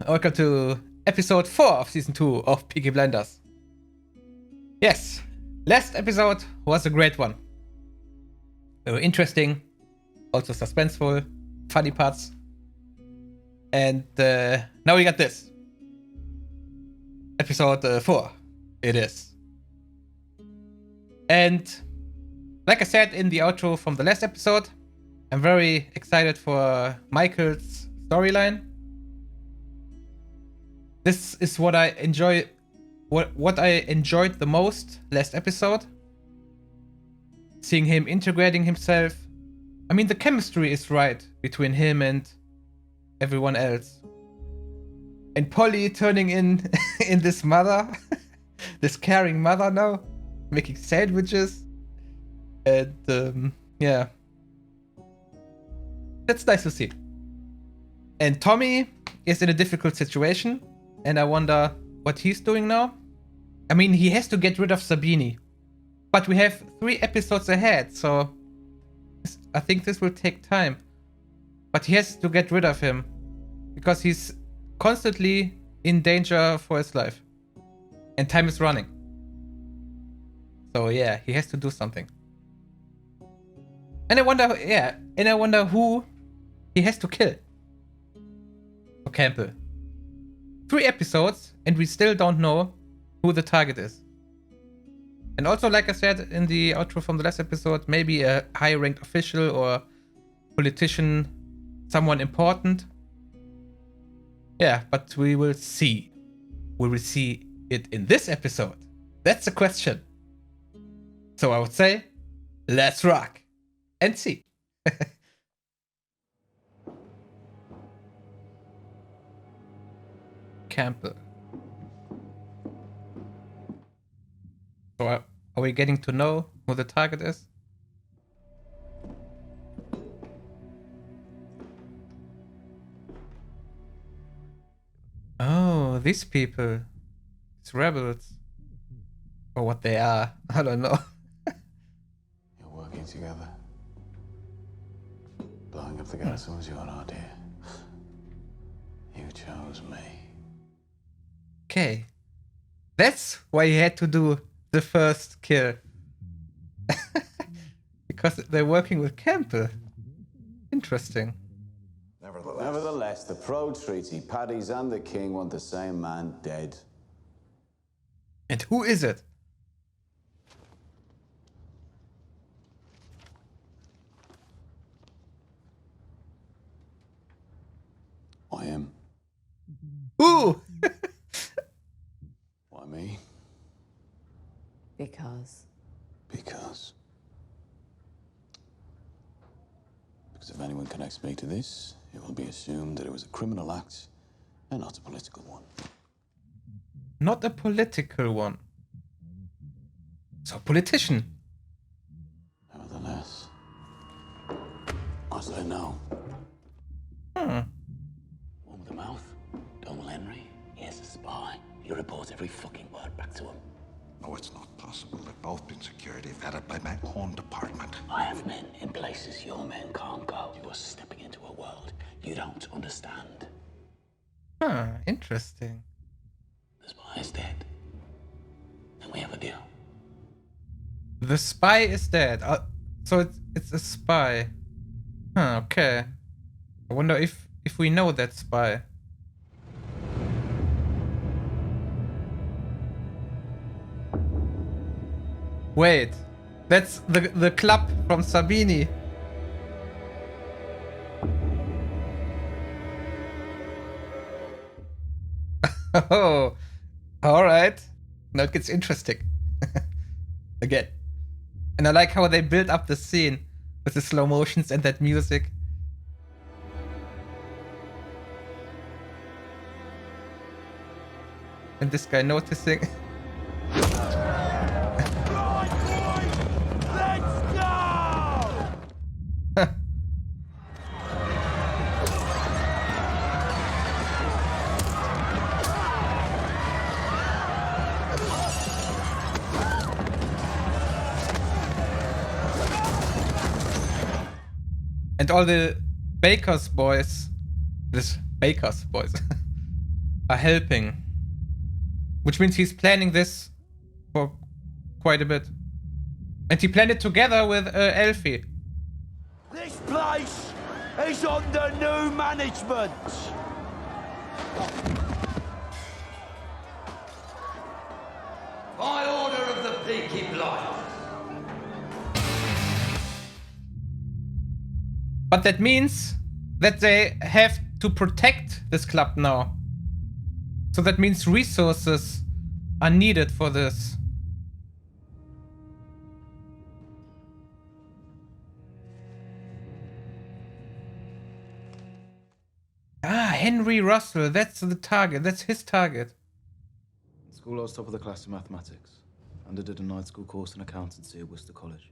welcome to episode 4 of season 2 of Peaky Blinders. Yes, last episode was a great one. Very interesting, also suspenseful, funny parts. And now we got this. Episode 4, it is. And like I said in the outro from the last episode, I'm very excited for Michael's storyline. This is what I enjoy, what I enjoyed the most last episode. Seeing him integrating himself. I mean, the chemistry is right between him and everyone else. And Polly turning in this mother, this caring mother now, making sandwiches. And yeah, that's nice to see. And Tommy is in a difficult situation. And I wonder what he's doing now. I mean, he has to get rid of Sabini. But we have 3 episodes ahead, so I think this will take time. But he has to get rid of him. Because he's constantly in danger for his life. And time is running. So yeah, he has to do something. And I wonder who he has to kill. For Campbell. 3 episodes, and we still don't know who the target is. And also, like I said in the outro from the last episode, maybe a high-ranked official or politician, someone important. Yeah, but we will see. Will we see it in this episode? That's the question. So I would say, let's rock and see. Campbell. So are we getting to know who the target is? Oh, these people. These rebels. Or what they are. I don't know. You're working together. Blowing up the gas was your idea. You chose me. Okay. That's why he had to do the first kill. Because they're working with Campbell. Interesting. Nevertheless, the pro-treaty Paddies and the king want the same man dead. And who is it? I am. Who? Why me? Because if anyone connects me to this, it will be assumed that it was a criminal act and not a political one. Not a political one. So politician. Nevertheless, I say no. Hmm. One with the mouth, Donald Henry, he's a spy. You report every fucking word back to him. No, it's not possible. They've both been security vetted by my own department. I have men in places your men can't go. You are stepping into a world you don't understand. Huh, interesting. The spy is dead. And we have a deal. The spy is dead. So it's a spy. Huh, okay. I wonder if we know that spy. Wait, that's the club from Sabini. Oh, all right. Now it gets interesting. Again. And I like how they build up the scene with the slow motions and that music. And this guy noticing. And all the Baker's boys, are helping. Which means he's planning this for quite a bit. And he planned it together with Alfie. This place is under new management. By order of the Peaky Blinders. But that means that they have to protect this club now. So that means resources are needed for this. Ah, Henry Russell, that's the target. That's his target. School I was top of the class in mathematics. And I did a night school course in accountancy at Worcester College.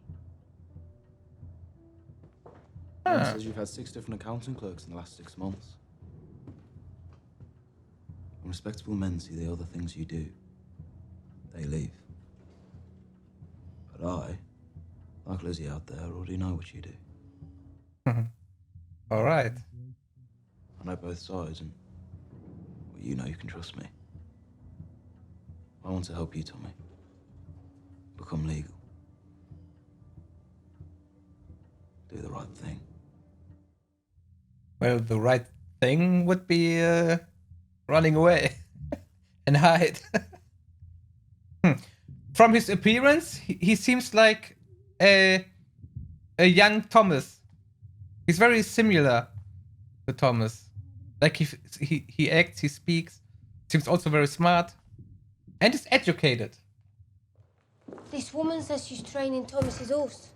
It says you've had 6 different accounting clerks in the last 6 months. When respectable men see the other things you do, they leave. But I, like Lizzie out there, already know what you do. All right. I know both sides, and well, you know you can trust me. I want to help you, Tommy. Become legal. Do the right thing. Well, the right thing would be running away and hide. From his appearance, he seems like a young Thomas. He's very similar to Thomas. Like he acts, he speaks. Seems also very smart. And is educated. This woman says she's training Thomas's horse.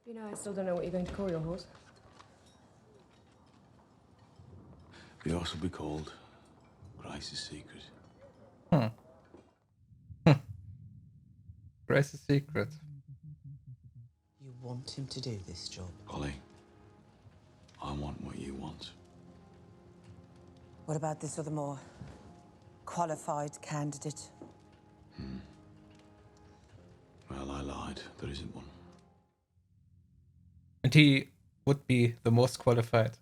You know, I still don't know what you're going to call your horse. The horse will be called Grace's Secret. Grace's Secret. You want him to do this job? Polly, I want what you want. What about this other more qualified candidate? Well, I lied. There isn't one. And he would be the most qualified.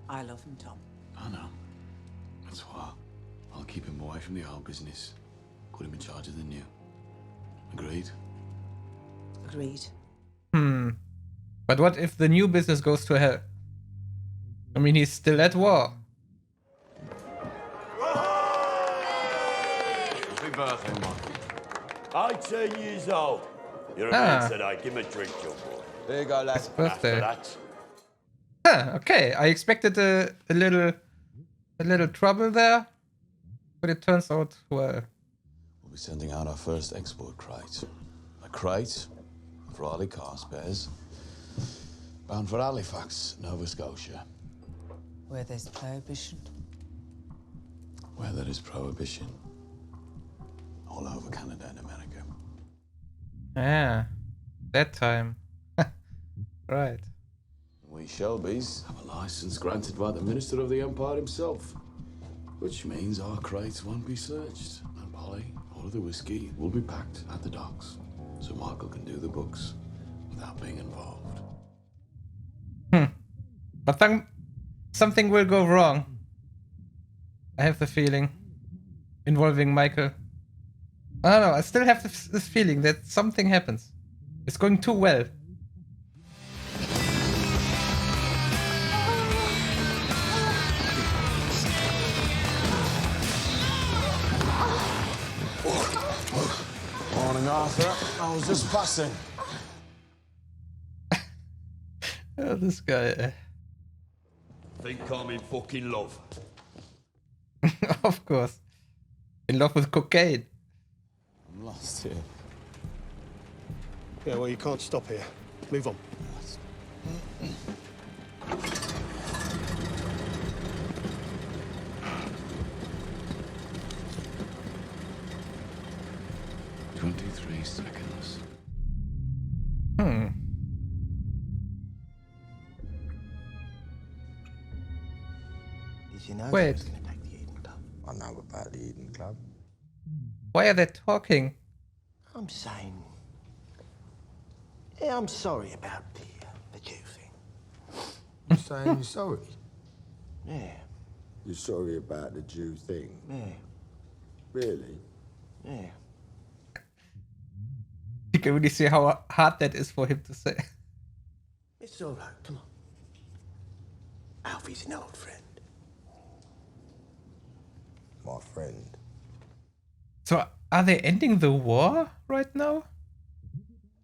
I love him, Tom. I know. That's why I'll keep him away from the old business. Put him in charge of the new. Agreed? Agreed. But what if the new business goes to hell? I mean, he's still at war. Happy birthday, Mike. 18 years old. You're a man today. Give him a drink, young boy. There you go, lad. His birthday. After Huh, okay. I expected a little trouble there, but it turns out well. We'll be sending out our first export crate. A crate of Raleigh car spares, bound for Halifax, Nova Scotia. Where there's prohibition. Where there is prohibition. All over Canada and America. Yeah, that time. Right. We Shelbys have a license granted by the Minister of the Empire himself, which means our crates won't be searched. And Polly, all of the whiskey will be packed at the docks, so Michael can do the books without being involved. But something will go wrong. I have the feeling. Involving Michael. I don't know, I still have this feeling that something happens. It's going too well. Morning, Arthur. I was just passing. Oh, this guy. Think I'm in fucking love. Of course. In love with cocaine. I'm lost here. Yeah, well, you can't stop here. Move on. "23 seconds. Did you know Wait. I was going to take the Eden Club? I know about the Eden Club. Why are they talking? I'm saying... Yeah, I'm sorry about the Jew thing. saying you're sorry? Yeah. You're sorry about the Jew thing? Yeah. Really? Yeah. You can really see how hard that is for him to say. It's all right. Come on. Alfie's an old friend. My friend. So, are they ending the war right now?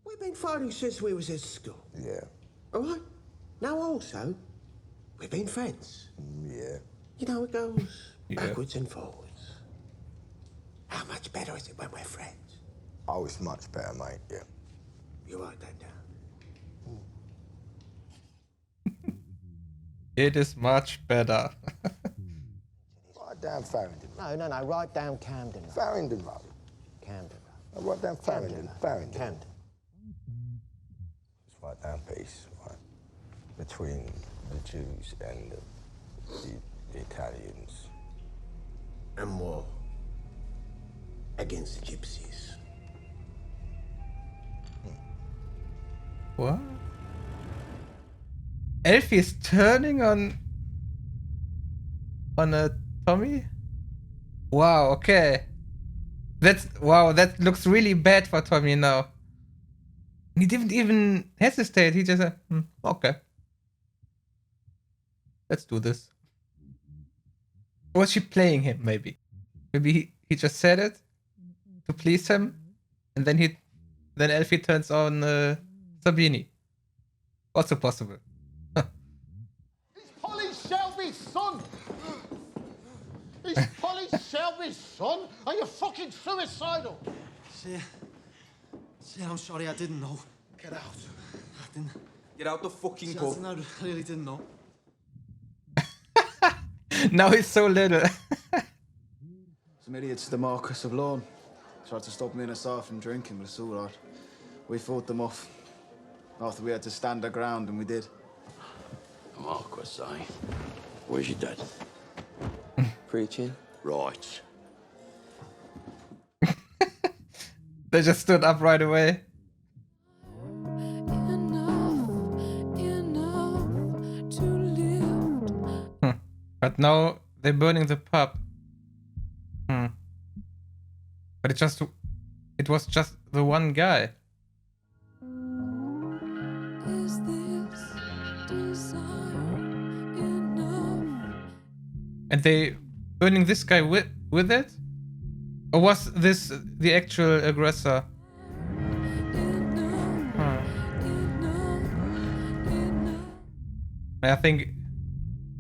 We've been fighting since we was at school. Yeah. All right? Now also, we've been friends. Yeah. You know, it goes backwards and forwards. How much better is it when we're friends? Oh, it's much better, mate, yeah. You write that down. It is much better. Write down Farringdon. No, write down Camden. Farringdon Road. Camden. I write down Farringdon. Farringdon. Camden. Just write down peace, right? Between the Jews and the Italians. And war. Against the gypsies. What? Alfie is turning on a Tommy? Wow, okay. That looks really bad for Tommy now. He didn't even hesitate, he just said, okay. Let's do this. Or was she playing him, maybe? Maybe he just said it to please him, and then Alfie turns on Sabini. Also possible. He's Polly Shelby's son! He's Polly Shelby's son? Are you fucking suicidal? See, I'm sorry, I didn't know. Get out. I didn't. Get out the fucking pub. No, I really didn't know. Now he's so little. Some idiots, the Marquis of Lawn, tried to stop me and Assar from drinking, but it's all right. We fought them off. After we had to stand our ground, and we did. Marquis, eh? Where's your dad? Preaching. Right. They just stood up right away. But now they're burning the pub. But it was just the one guy. Is this desire enough? And they burning this guy with it? Or was this the actual aggressor? I think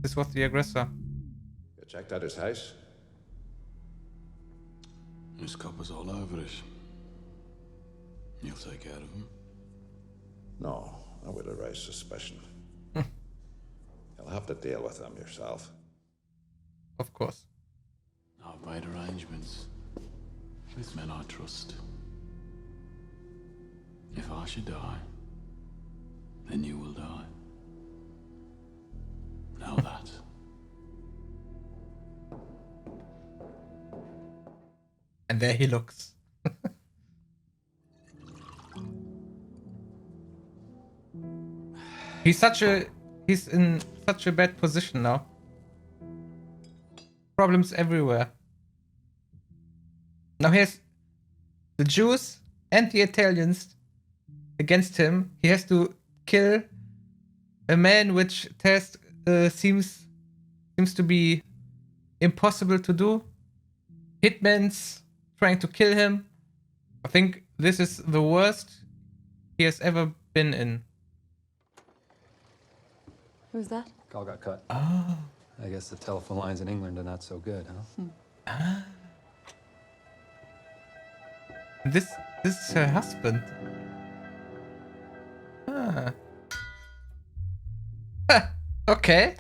this was the aggressor. You checked out his house? There's coppers all over it. You'll take care of him? No, I would have raised suspicion. You'll have to deal with them yourself. Of course. I've made arrangements with men I trust. If I should die, then you will die. Know that. And there he looks. He's in such a bad position now. Problems everywhere. Now here's the Jews and the Italians against him. He has to kill a man which task seems to be impossible to do. Hitman's trying to kill him. I think this is the worst he has ever been in. Who's that? Call got cut. Oh. I guess the telephone lines in England are not so good, huh? This is her husband. Okay.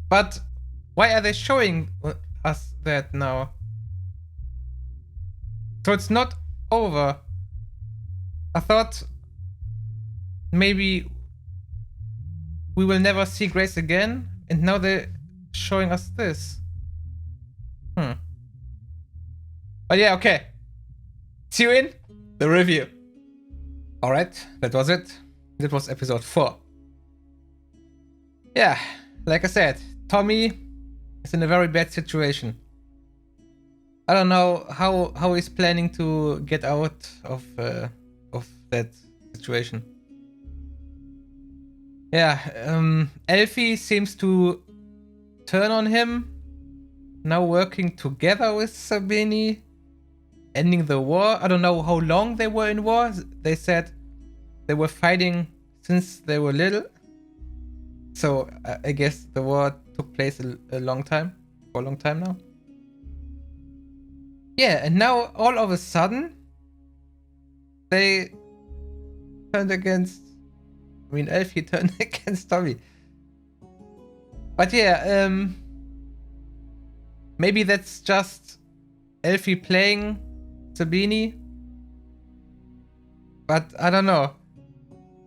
But why are they showing us that now? So it's not over. I thought maybe we will never see Grace again, and now they're showing us this. But yeah, okay. See you in the review. Alright, that was it. That was episode 4. Yeah, like I said, Tommy is in a very bad situation. I don't know how he's planning to get out of that situation. Yeah, Alfie seems to turn on him. Now working together with Sabini, ending the war. I don't know how long they were in war. They said they were fighting since they were little. So I guess the war took place a long time. For a long time now. Yeah, and now all of a sudden they turned against... I mean, Alfie turned against Tommy. But yeah, maybe that's just Alfie playing Sabini. But I don't know.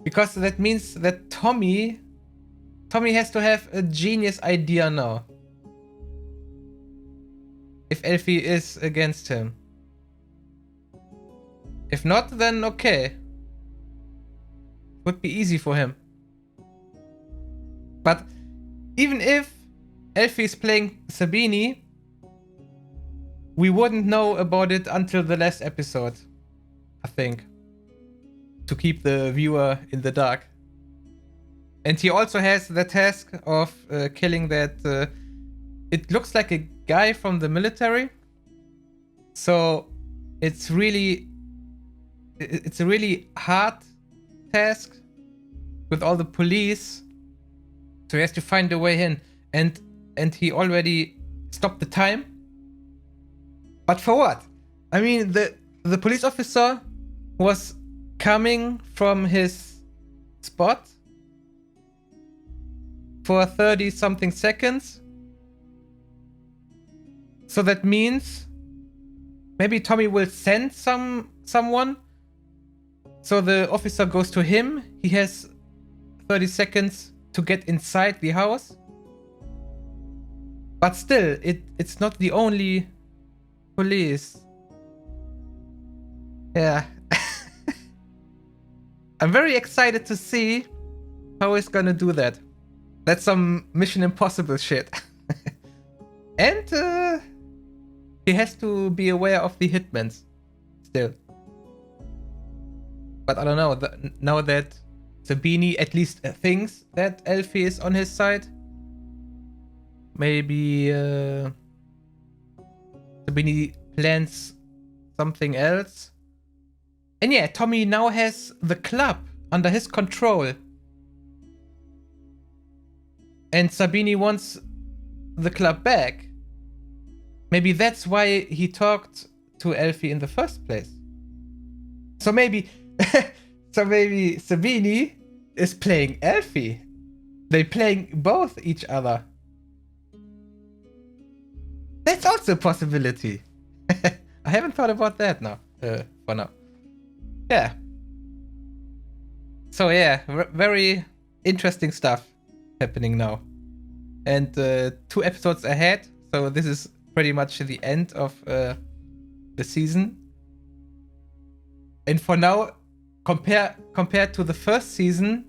Because that means that Tommy has to have a genius idea now. If Alfie is against him. If not, then okay. Would be easy for him. But even if Alfie is playing Sabini, we wouldn't know about it until the last episode, I think. To keep the viewer in the dark. And he also has the task of killing that... it looks like a guy from the military. So it's really... it's a really hard task with all the police. So he has to find a way in. And he already stopped the time. But for what? I mean, the police officer was coming from his spot for 30 something seconds. So that means maybe Tommy will send someone. So the officer goes to him. He has 30 seconds to get inside the house. But still, it's not the only police. Yeah. I'm very excited to see how he's gonna do that. That's some Mission Impossible shit. And he has to be aware of the hitmans still. But I don't know, now that Sabini at least thinks that Alfie is on his side, maybe Sabini plans something else. And yeah, Tommy now has the club under his control. And Sabini wants the club back. Maybe that's why he talked to Alfie in the first place. So maybe Sabini is playing Alfie. They're playing both each other. That's also a possibility. I haven't thought about that now. For now. Yeah. So yeah, very interesting stuff happening now. And 2 episodes ahead. So this is pretty much the end of the season. And for now, compared to the first season,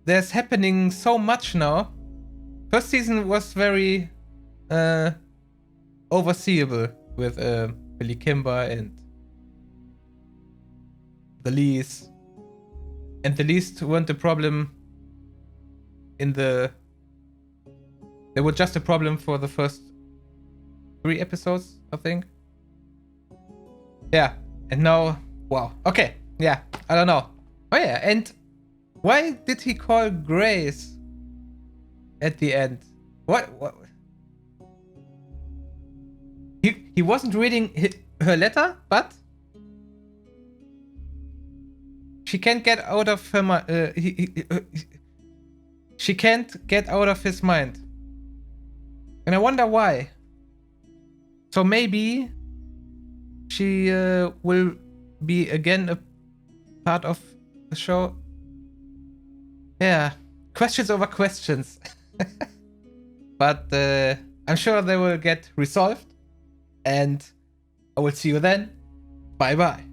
there's happening so much now. First season was very overseeable with Billy Kimber and the Lees. And the Lees weren't a problem in the... They were just a problem for the first 3 episodes, I think. Yeah, and now... Wow, okay, yeah, I don't know. Oh yeah, and why did he call Grace at the end? What? He wasn't reading her letter, but she can't get out of her mind. She can't get out of his mind, and I wonder why. So maybe she will be again a part of the show. Yeah, questions over questions. But I'm sure they will get resolved. And I will see you then. Bye bye.